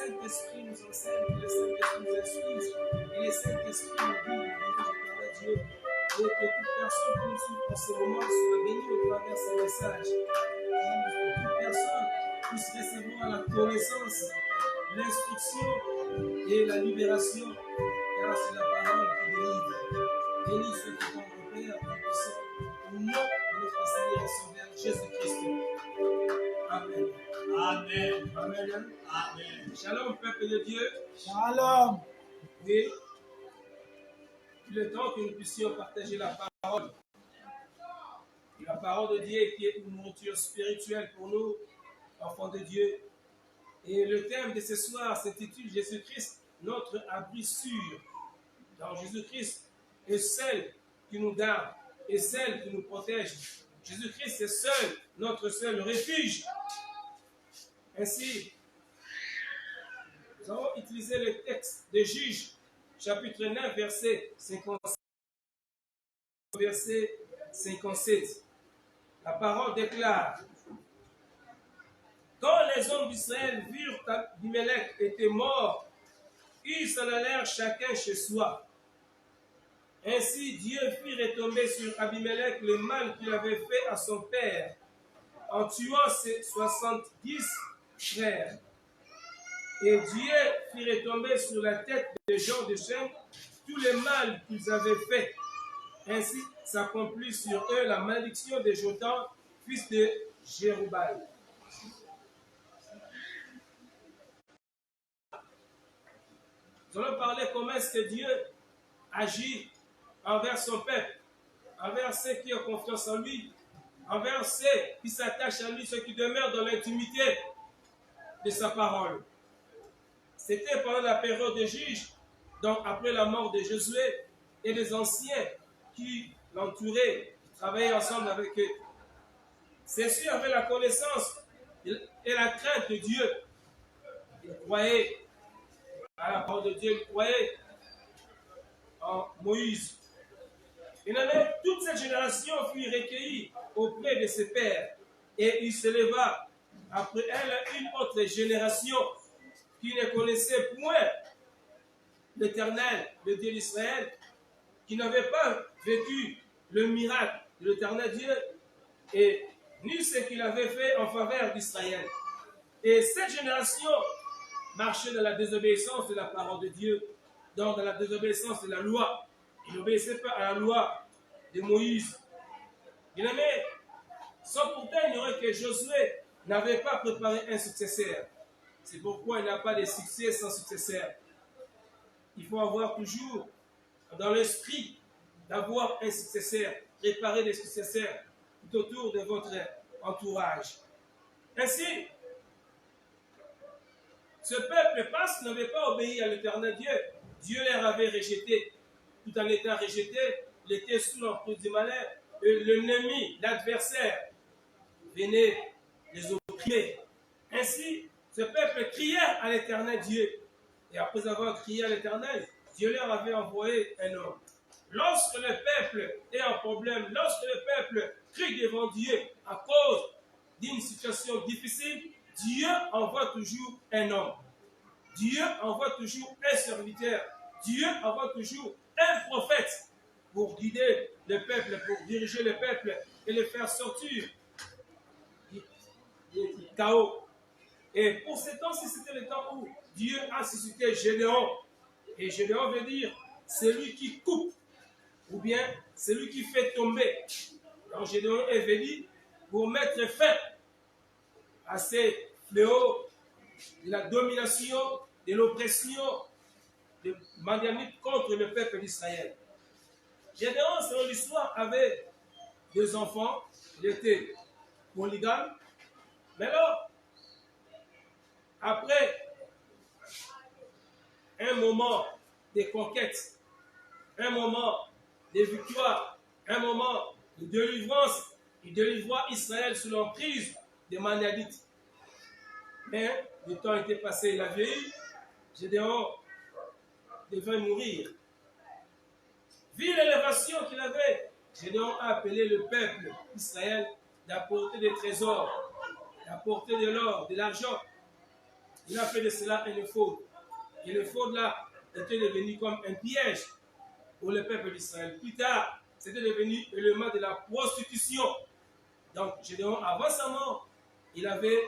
Saint-Esprit nous enseigne, que le Saint-Esprit nous instruise, et le Saint-Esprit nous dit, nous dirige à Dieu, et que toute personne qui nous suit en ce moment soit bénie au travers de ce message. Que toute personne puisse recevoir la connaissance, l'instruction et la libération, car c'est la parole qui délivre. Bénis ceux qui t'ont Père, Tout-Puissant, au nom de notre Seigneur et Sauveur Jésus-Christ. Amen. Amen. Amen. Amen. Shalom, peuple de Dieu. Shalom. Oui. Il est temps que nous puissions partager la parole. La parole de Dieu qui est une nourriture spirituelle pour nous, enfants de Dieu. Et le thème de ce soir s'intitule Jésus-Christ, notre abri sûr. Donc Jésus-Christ est celle qui nous garde et celle qui nous protège. Jésus-Christ est seul, notre seul refuge. Ainsi, nous avons utilisé le texte de Juges, chapitre 9, verset 57. Verset 57. La parole déclare: quand les hommes d'Israël virent qu'Abimelech était mort, ils s'en allèrent chacun chez soi. Ainsi Dieu fit retomber sur Abimelech le mal qu'il avait fait à son père, en tuant ses 70 frères. Et Dieu fit retomber sur la tête des gens de Shem tout le mal qu'ils avaient fait. Ainsi s'accomplit sur eux la malédiction de Jotham, fils de Jérubbaal. Nous allons parler comment est-ce que Dieu agit envers son peuple, envers ceux qui ont confiance en lui, envers ceux qui s'attachent à lui, ceux qui demeurent dans l'intimité de sa parole. C'était pendant la période des juges, donc après la mort de Josué et des anciens qui l'entouraient, qui travaillaient ensemble avec eux. Ceux-ci avaient la connaissance et la crainte de Dieu. Ils croyaient à la parole de Dieu, ils croyaient en Moïse. Toute cette génération fut recueillie auprès de ses pères, et il s'éleva après elle une autre génération qui ne connaissait point l'Éternel, le Dieu d'Israël, qui n'avait pas vécu le miracle de l'Éternel Dieu, et ni ce qu'il avait fait en faveur d'Israël. Et cette génération marchait dans la désobéissance de la parole de Dieu, donc dans la désobéissance de la loi. Il n'obéissait pas à la loi de Moïse. Bien aimé, sans pourtant ignorer que Josué n'avait pas préparé un successeur. C'est pourquoi il n'y a pas de succès sans successeur. Il faut avoir toujours dans l'esprit d'avoir un successeur, préparer des successeurs tout autour de votre entourage. Ainsi, ce peuple, parce qu'il n'avait pas obéi à l'Éternel Dieu, Dieu les avait rejetés. Tout en étant rejeté, il était sous l'emprise du malheur. Et l'ennemi, l'adversaire, venait les opprimer. Ainsi, ce peuple criait à l'Éternel Dieu. Et après avoir crié à l'Éternel, Dieu leur avait envoyé un homme. Lorsque le peuple est en problème, lorsque le peuple crie devant Dieu à cause d'une situation difficile, Dieu envoie toujours un homme. Dieu envoie toujours un serviteur. Dieu envoie toujours un prophète pour guider le peuple, pour diriger le peuple et le faire sortir du chaos. Et pour ce temps-ci, c'était le temps où Dieu a suscité Gédéon. Et Gédéon veut dire celui qui coupe, ou bien celui qui fait tomber. Donc Gédéon est venu pour mettre fin à ces fléaux de la domination, de l'oppression de Madianite contre le peuple d'Israël. Gédéon, selon l'histoire, avait deux enfants. Il était polygame. Mais alors, après un moment de conquête, un moment de victoire, un moment de délivrance, il délivra Israël sous l'emprise des Madianites. Mais le temps était passé, il a vieilli. Gédéon devait mourir. Vu l'élévation qu'il avait, Gédéon a appelé le peuple d'Israël d'apporter des trésors, d'apporter de l'or, de l'argent. il a fait de cela un éphod. Et l'éphod là était devenu comme un piège pour le peuple d'Israël. Plus tard, c'était devenu l'élément de la prostitution. Donc, Gédéon, avant sa mort, il avait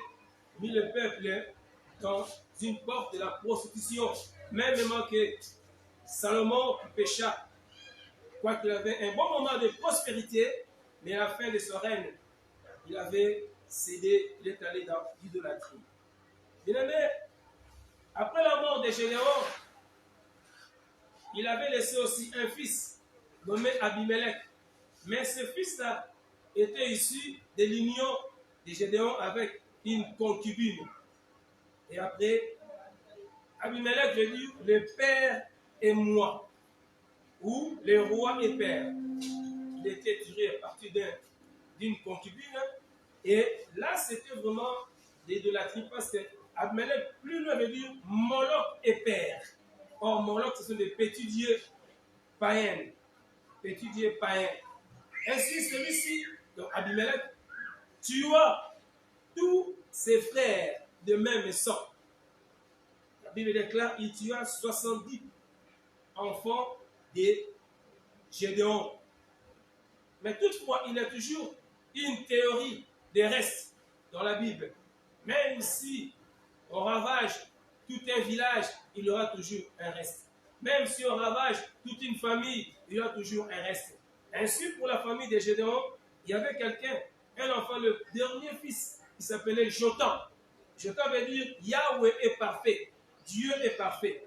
mis le peuple dans une porte de la prostitution. Même que Salomon pécha, quoiqu'il avait un bon moment de prospérité, mais à la fin de son règne, il avait cédé, il est allé dans l'idolâtrie. Bien aimé, après la mort de Gédéon, il avait laissé aussi un fils nommé Abimelech. Mais ce fils-là était issu de l'union de Gédéon avec une concubine. Et après, Abimelech veut dire le père et moi, ou le roi et père. Il était tiré à partir d'une concubine. Et là, c'était vraiment l'idolâtrie parce que Abimelech, plus loin, veut dire Moloch et père. Or, Moloch, ce sont des petits dieux païens. Petits dieux païens. Ainsi, celui-ci, donc Abimelech, tua tous ses frères de même sang. La Bible déclare qu'il tua 70 enfants de Gédéon. Mais toutefois, il y a toujours une théorie des restes dans la Bible. Même si on ravage tout un village, il y aura toujours un reste. Même si on ravage toute une famille, il y aura toujours un reste. Ainsi, pour la famille de Gédéon, il y avait quelqu'un, un enfant, le dernier fils, qui s'appelait Jotam. Jotam veut dire Yahweh est parfait, Dieu est parfait.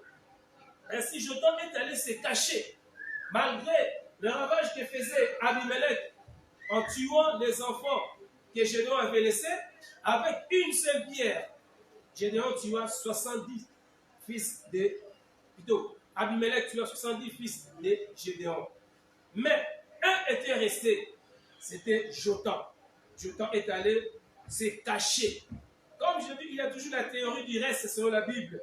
Ainsi, Jotam est allé se cacher, malgré le ravage que faisait Abimelech en tuant les enfants que Gédéon avait laissés, avec une seule pierre. Gédéon tua 70 fils de... Plutôt, Abimelech tua 70 fils de Gédéon. Mais un était resté, c'était Jotam. Jotam est allé se cacher. Comme je dis, il y a toujours la théorie du reste selon la Bible.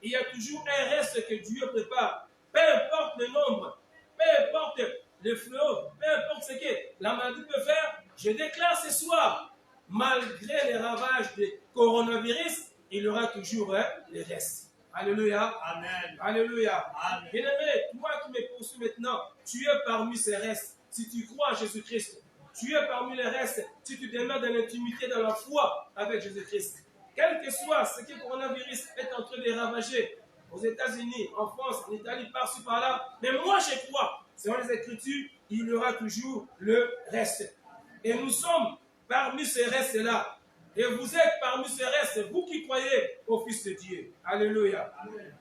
Il y a toujours un reste que Dieu prépare. Peu importe le nombre, peu importe le fléau, peu importe ce que la maladie peut faire, je déclare ce soir, malgré les ravages du coronavirus, il y aura toujours le reste. Alléluia. Amen. Alléluia. Amen. Bien-aimé, toi qui me poursuis maintenant, tu es parmi ces restes. Si tu crois en Jésus-Christ, tu es parmi les restes. Si tu demeures dans l'intimité, dans la foi avec Jésus-Christ. Quel que soit ce que le coronavirus est en train de ravager aux États-Unis, en France, en Italie, par-ci, par-là. Mais moi, je crois, selon les Écritures, il y aura toujours le reste. Et nous sommes parmi ces restes-là. Et vous êtes parmi ces restes, vous qui croyez au Fils de Dieu. Alléluia. Amen.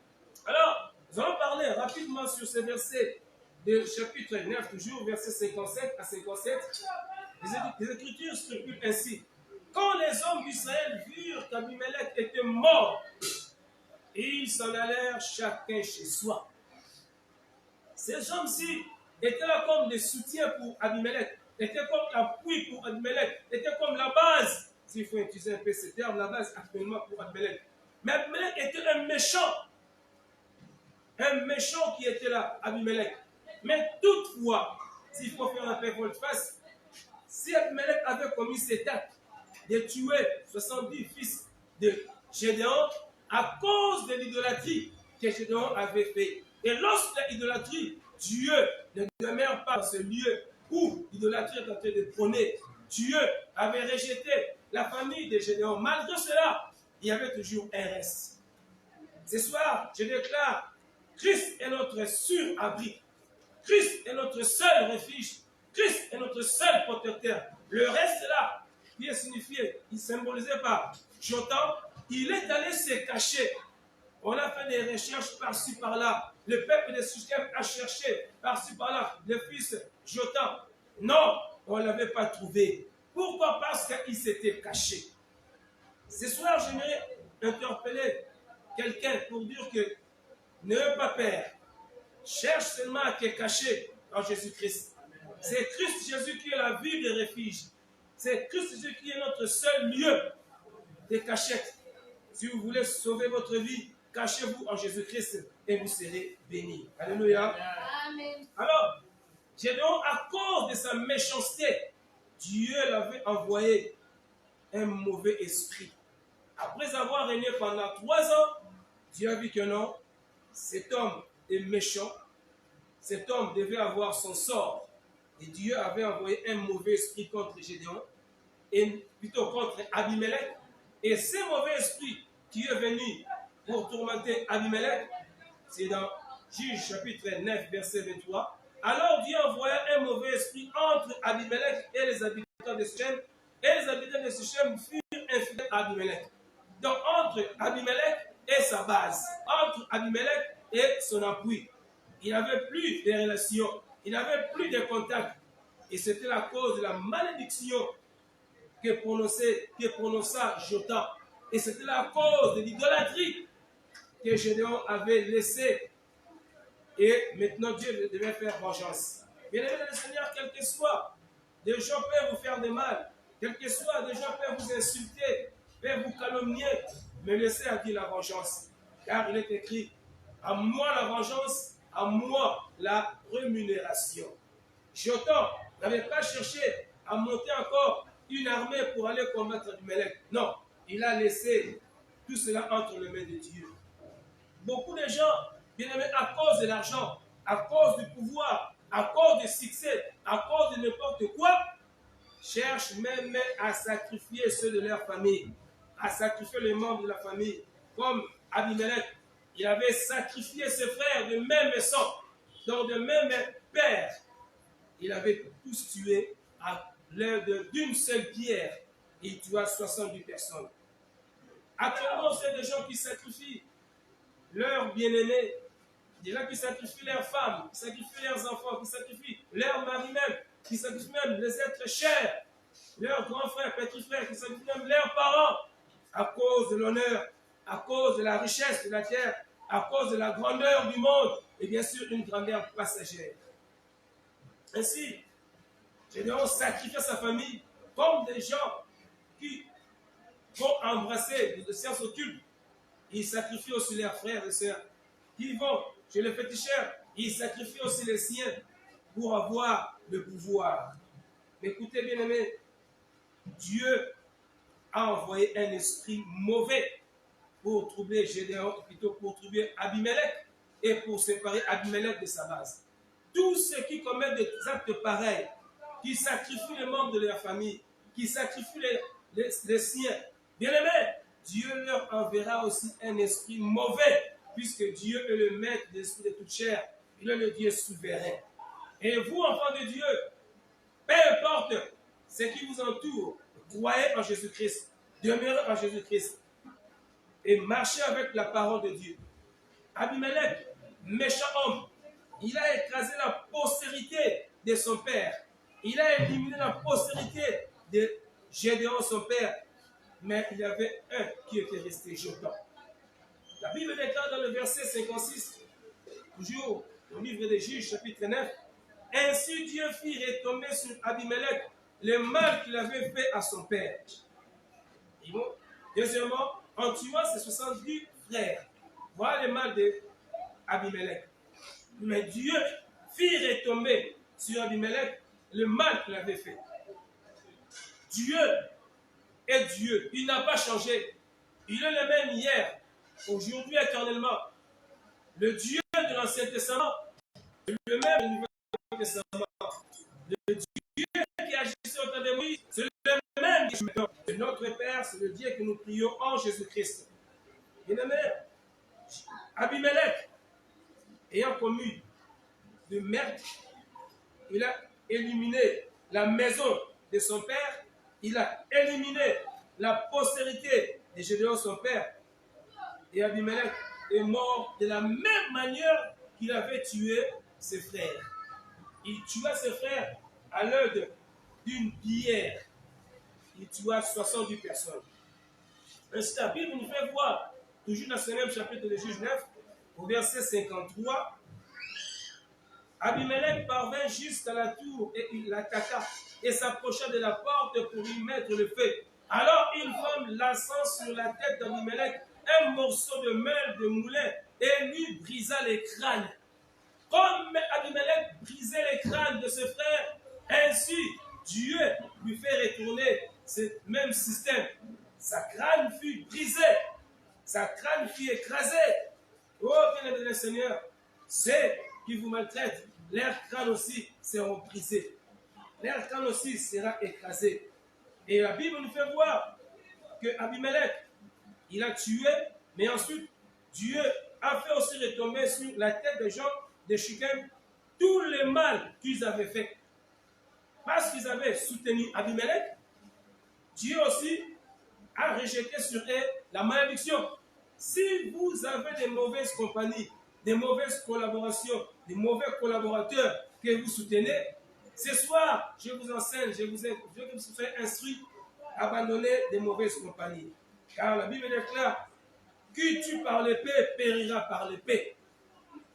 Alors, nous allons parler rapidement sur ces versets de chapitre 9, toujours verset 57 à 57. Les Écritures stipulent ainsi. Quand les hommes d'Israël virent qu'Abimelech était mort, ils s'en allèrent chacun chez soi. Ces hommes-ci étaient là comme des soutiens pour Abimelech, étaient comme l'appui pour Abimelech, étaient comme la base, s'il faut utiliser un peu ce terme, la base actuellement pour Abimelech. Mais Abimelech était un méchant qui était là, Abimelech. Mais toutefois, s'il faut faire un peu volte-face, si Abimelech avait commis cet acte de tuer 70 fils de Gédéon à cause de l'idolâtrie que Gédéon avait fait. Et lorsque l'idolâtrie, Dieu ne demeure pas dans ce lieu où l'idolâtrie est en train de prôner. Dieu avait rejeté la famille de Gédéon. Malgré cela, il y avait toujours un reste. Ce soir, je déclare, Christ est notre sûr abri. Christ est notre seul refuge. Christ est notre seul protecteur. Le reste là, qui est signifié, il symbolisé par Jotam, il est allé se cacher. On a fait des recherches par-ci par-là. Le peuple de Shechem a cherché par-ci par-là le fils Jotam. Non, on ne l'avait pas trouvé. Pourquoi? Parce qu'il s'était caché. Ce soir, j'aimerais interpeller quelqu'un pour dire que n'ayez pas peur. Cherche seulement à te cacher en Jésus-Christ. C'est Christ Jésus qui est la vie de refuge. C'est Christ Jésus qui est notre seul lieu de cachette. Si vous voulez sauver votre vie, cachez-vous en Jésus-Christ et vous serez bénis. Alléluia. Amen. Alors, Gédéon, à cause de sa méchanceté, Dieu l'avait envoyé un mauvais esprit. Après avoir régné pendant 3 ans, Dieu a vu que non, cet homme est méchant, cet homme devait avoir son sort. Et Dieu avait envoyé un mauvais esprit contre Gédéon, et plutôt contre Abimelech. Et ce mauvais esprit qui est venu pour tourmenter Abimelech, c'est dans Juge chapitre 9, verset 23. Alors Dieu envoya un mauvais esprit entre Abimelech et les habitants de Sichem, et les habitants de Sichem furent infidèles à Abimelech. Donc entre Abimelech et sa base, entre Abimelech et son appui, il n'avait plus de relations, il n'avait plus de contacts. Et c'était la cause de la malédiction que prononça Jotham. Et c'était la cause de l'idolâtrie que Gédéon avait laissée. Et maintenant, Dieu devait faire vengeance. Bien-aimés dans le Seigneur, quel que soit, des gens peuvent vous faire de mal, quel que soit, des gens peuvent vous insulter, peuvent vous calomnier, mais laissez à Dieu la vengeance. Car il est écrit, à moi la vengeance, à moi la rémunération. Jotham n'avait pas cherché à monter encore une armée pour aller combattre Abimelech. Non, il a laissé tout cela entre les mains de Dieu. Beaucoup de gens, bien aimés, à cause de l'argent, à cause du pouvoir, à cause du succès, à cause de n'importe quoi, cherchent même à sacrifier ceux de leur famille, à sacrifier les membres de la famille. Comme Abimelech, il avait sacrifié ses frères de même sang, donc de même père. Il avait tous tués à l'aide d'une seule pierre. Il tua 70 personnes. Actuellement, c'est des gens qui sacrifient leurs bien-aimés, des gens qui sacrifient leurs femmes, qui sacrifient leurs enfants, qui sacrifient leurs maris même, qui sacrifient même les êtres chers, leurs grands frères, petits frères, qui sacrifient même leurs parents, à cause de l'honneur, à cause de la richesse de la terre, à cause de la grandeur du monde, et bien sûr une grandeur passagère. Ainsi, Gédéon sacrifie sa famille comme des gens qui vont embrasser des sciences occultes. Ils sacrifient aussi leurs frères et sœurs. Qui vont chez les féticheurs, ils sacrifient aussi les siens pour avoir le pouvoir. Mais écoutez bien aimés, Dieu a envoyé un esprit mauvais pour troubler Gédéon, plutôt pour troubler Abimelech et pour séparer Abimelech de sa base. Tous ceux qui commettent des actes pareils, qui sacrifient les membres de leur famille, qui sacrifient les siens, bien aimés, Dieu leur enverra aussi un esprit mauvais, puisque Dieu est le maître de l'esprit de toute chair. Il est le Dieu souverain. Et vous, enfants de Dieu, peu importe ce qui vous entoure, croyez en Jésus-Christ, demeurez en Jésus-Christ et marchez avec la parole de Dieu. Abimelech, méchant homme, il a écrasé la postérité de son père. Il a éliminé la postérité de Gédéon, son père. Mais il y avait un qui était resté, Jotham. La Bible déclare dans le verset 56, toujours au livre des Juges, chapitre 9, « Ainsi Dieu fit retomber sur Abimelech le mal qu'il avait fait à son père. » Deuxièmement, en tuant ses 70 frères. Voilà le mal d'Abimelech. Mais Dieu fit retomber sur Abimelech le mal qu'il avait fait. Dieu est Dieu. Il n'a pas changé. Il est le même hier, aujourd'hui, éternellement. Le Dieu de l'Ancien Testament est le même du Nouveau Testament. Le Dieu qui agissait au temps de Moïse, c'est le même Dieu maintenant. Et notre Père, c'est le Dieu que nous prions en Jésus-Christ. Bien-aimé, Abimelech, ayant commis de meurtre, il a éliminé la maison de son père, il a éliminé la postérité de Gédéon, son père, et Abimelech est mort de la même manière qu'il avait tué ses frères. Il tua ses frères à l'aide d'une pierre. Il tua 70 personnes. Ainsi, la Bible nous fait voir, toujours dans ce même chapitre de Juge 9, au verset 53, Abimelech parvint jusqu'à la tour et il l'attaqua et s'approcha de la porte pour y mettre le feu. Alors une femme lançant sur la tête d'Abimelech un morceau de meule de moulin et lui brisa les crânes. Comme Abimelech brisait les crânes de ses frères, ainsi Dieu lui fait retourner ce même système. Sa crâne fut brisée sa crâne fut écrasée. Oh, bien-aimé le Seigneur, ceux qui vous maltraitent, leur crâne aussi seront brisés. Leur crâne aussi sera écrasé. Et la Bible nous fait voir que Abimelech, il a tué, mais ensuite, Dieu a fait aussi retomber sur la tête des gens de Shechem tout le mal qu'ils avaient fait. Parce qu'ils avaient soutenu Abimelech, Dieu aussi a rejeté sur eux la malédiction. Si vous avez des mauvaises compagnies, des mauvaises collaborations, des mauvais collaborateurs que vous soutenez, ce soir, je vous enseigne, je vous fais instruire à abandonner des mauvaises compagnies. Car la Bible déclare, qui tue par l'épée périra par l'épée.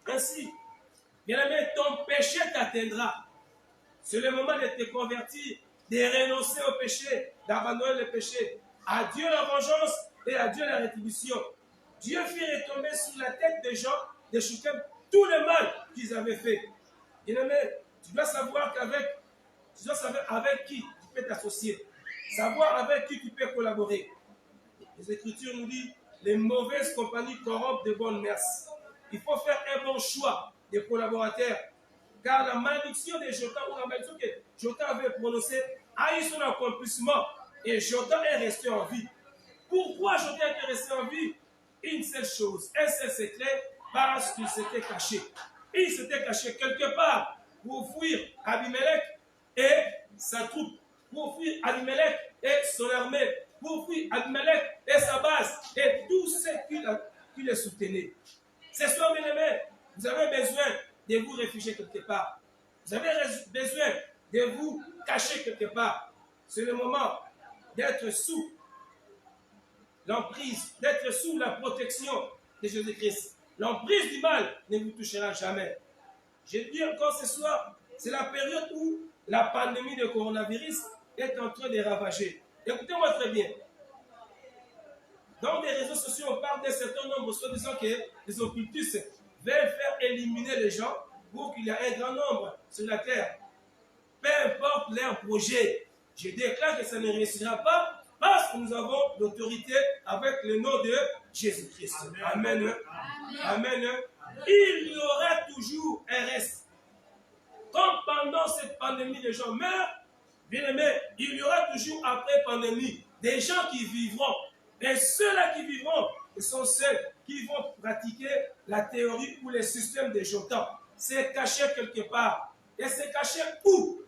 Ainsi, bien-aimé, ton péché t'atteindra. C'est le moment de te convertir, de renoncer au péché, d'abandonner le péché. À Dieu la vengeance et à Dieu la rétribution. Dieu fit retomber sur la tête des gens de Shechem tout le mal qu'ils avaient fait. Bien-aimé, tu dois savoir avec qui tu peux t'associer. Savoir avec qui tu peux collaborer. Les Écritures nous disent, les mauvaises compagnies corrompent de bonnes mœurs. Il faut faire un bon choix de collaborateurs. Car la malédiction de Jotham, ou la malédiction que Jotham avait prononcée, a eu son accomplissement. Et Jotham est resté en vie. Pourquoi Jotham est resté en vie? Une seule chose, un seul secret, parce qu'il s'était caché. Il s'était caché quelque part pour fuir Abimelech et sa troupe, pour fuir Abimelech et son armée, pour fuir Abimelech et sa base, et tous ceux qui le soutenaient. Ce soir, bien aimés, vous avez besoin de vous réfugier quelque part. Vous avez besoin de vous cacher quelque part. C'est le moment d'être sous l'emprise, d'être sous la protection de Jésus-Christ. L'emprise du mal ne vous touchera jamais. Je dis encore ce soir, c'est la période où la pandémie de coronavirus est en train de ravager. Écoutez-moi très bien. Dans les réseaux sociaux, on parle d'un certain nombre, soi-disant que les occultistes veulent faire éliminer les gens pour qu'il y ait un grand nombre sur la terre. Peu importe leur projet, je déclare que ça ne réussira pas parce que nous avons l'autorité avec le nom de Jésus-Christ. Amen. Amen. Il y aura toujours un reste. Comme pendant cette pandémie, les gens meurent, bien aimé, il y aura toujours après pandémie des gens qui vivront. Et ceux-là qui vivront, ce sont ceux qui vont pratiquer la théorie ou les systèmes de Jotham. C'est caché quelque part. Et c'est caché où?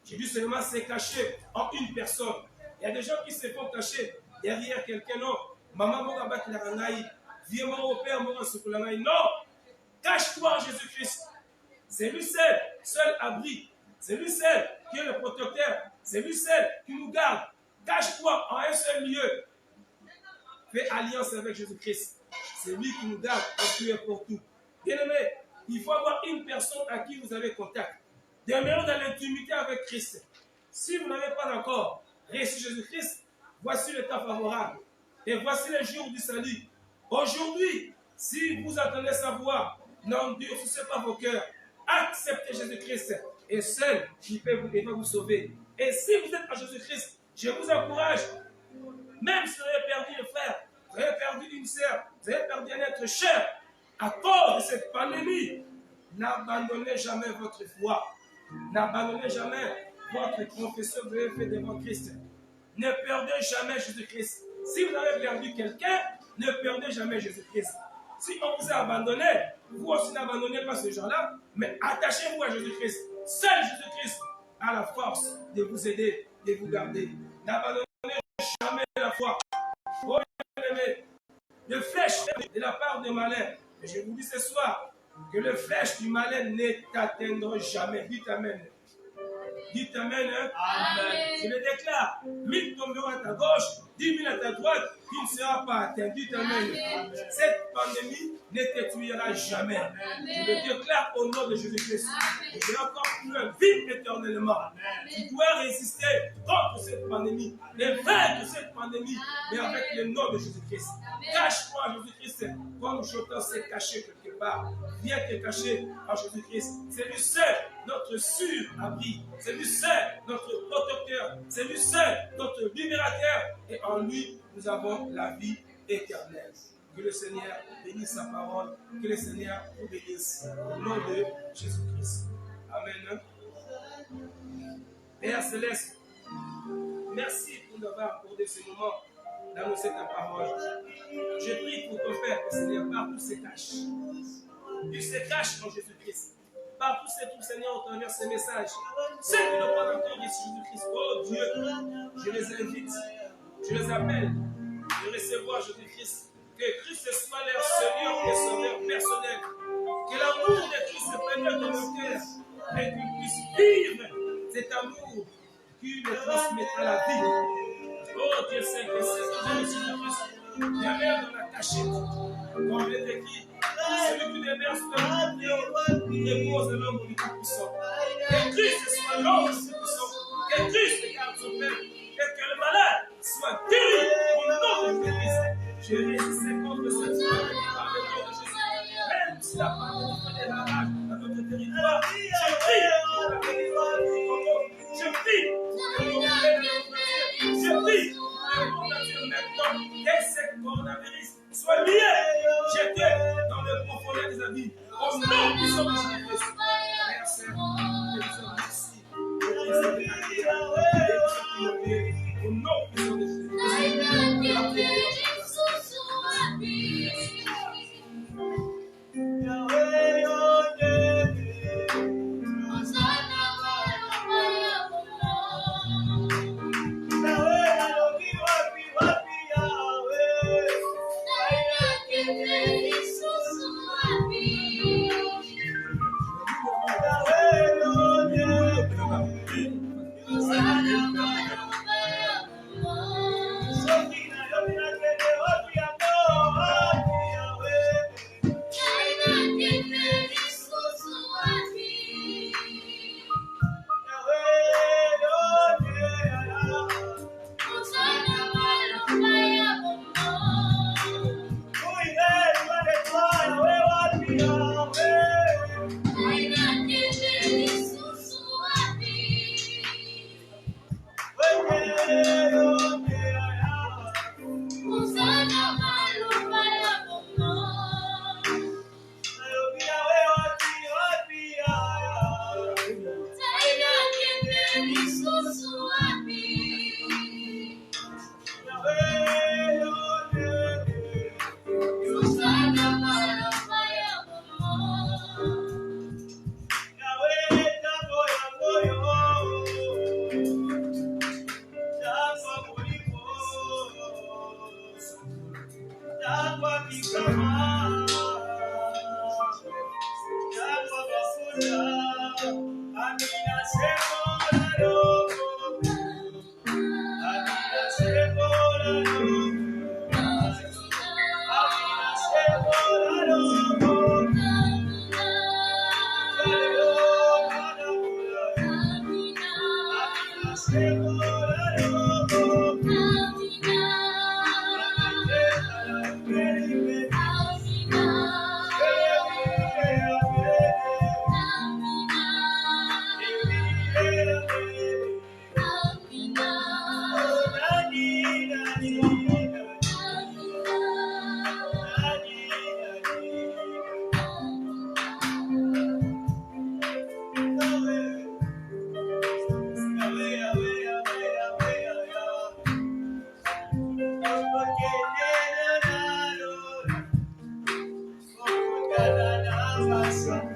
J'ai dit seulement c'est caché en une personne. Il y a des gens qui se font cacher derrière quelqu'un. Non. Maman Mogaba qui l'a rendu. Viens moi au Père, moi ce que l'a rendu. Non. Cache-toi en Jésus-Christ. C'est lui seul abri. C'est lui seul qui est le protecteur. C'est lui seul qui nous garde. Cache-toi en un seul lieu. Fais alliance avec Jésus-Christ. C'est lui qui nous garde en tout et pour tout. Bien aimé, il faut avoir une personne à qui vous avez contact. Demeurez dans l'intimité avec Christ. Si vous n'avez pas encore reçu Jésus-Christ, voici le temps favorable. Et voici le jour du salut. Aujourd'hui, si vous attendez sa voix, n'endurcissez pas vos cœurs. Acceptez Jésus-Christ. Et seul qui peut vous sauver. Et si vous êtes à Jésus-Christ, je vous encourage, même si vous avez perdu un frère, vous avez perdu une sœur, vous avez perdu un être cher, à cause de cette pandémie, n'abandonnez jamais votre foi. N'abandonnez jamais votre confession que vous avez faite devant Christ. Ne perdez jamais Jésus-Christ. Si vous avez perdu quelqu'un, ne perdez jamais Jésus-Christ. Si on vous a abandonné, vous aussi n'abandonnez pas ce genre-là, mais attachez-vous à Jésus-Christ. Seul Jésus-Christ a la force de vous aider, de vous garder. N'abandonnez jamais la foi. Oh, bien-aimés, le flèche de la part de malin. Et je vous dis ce soir que le flèche du malin ne t'atteindra jamais. Dites Amen. Dites Amen. Amen. Je le déclare. 1000 tomberont à ta gauche, 10 000 à ta droite, qui ne sera pas atteint. Dites Amen. Amen. Cette pandémie ne te tuera jamais. Amen. Je le déclare au nom de Jésus-Christ. Et je vais encore plus loin, vive éternellement. Amen. Tu dois résister contre cette pandémie, et vaincre cette pandémie, mais avec le nom de Jésus-Christ. Cache-toi à Jésus-Christ, comme Jotham s'est caché quelque part. Viens te cacher en Jésus-Christ. C'est lui seul notre sûr abri. C'est lui seul notre protecteur. C'est lui seul notre libérateur. Et en lui, nous avons la vie éternelle. Que le Seigneur bénisse sa parole. Que le Seigneur vous bénisse. Au nom de Jésus-Christ. Amen. Père Céleste, merci pour nous avoir accordé ce moment d'annoncer ta parole. Je prie pour ton Père, que Seigneur, partout se cache. Il se cache en Jésus-Christ. Partout se trouve, Seigneur, au travers ces messages. Ceux qui n'ont pas encore Jésus-Christ, oh Dieu, je les invite, je les appelle de recevoir Jésus-Christ. Que Christ soit leur Seigneur et Sauveur personnel. Que l'amour de Christ se pénètre dans nos cœurs et qu'ils puissent vivre cet amour qui les transmettra la vie. Oh Dieu Saint, que Jésus-Christ demeure dans la cachette. Comme il est écrit, celui qui demeure sur le trône repose de l'homme le plus puissant. Que Christ soit l'homme le plus puissant. Que Christ garde son père. Et que le malade soit guéri au nom de Jésus-Christ. Je résiste contre cette maladie par le nom de Jésus. Même si la parole fait des ravages dans notre territoire, je prie pour la délivrance du Congo. Je prie pour le monde. Je prie pour le monde entier maintenant. Que ce coronavirus soit lié, jeté dans le profondeur des abîmes. Au nom puissant de Jésus-Christ. Père Saint, je te remercie. Au nom puissant de Jésus-Christ. Yes.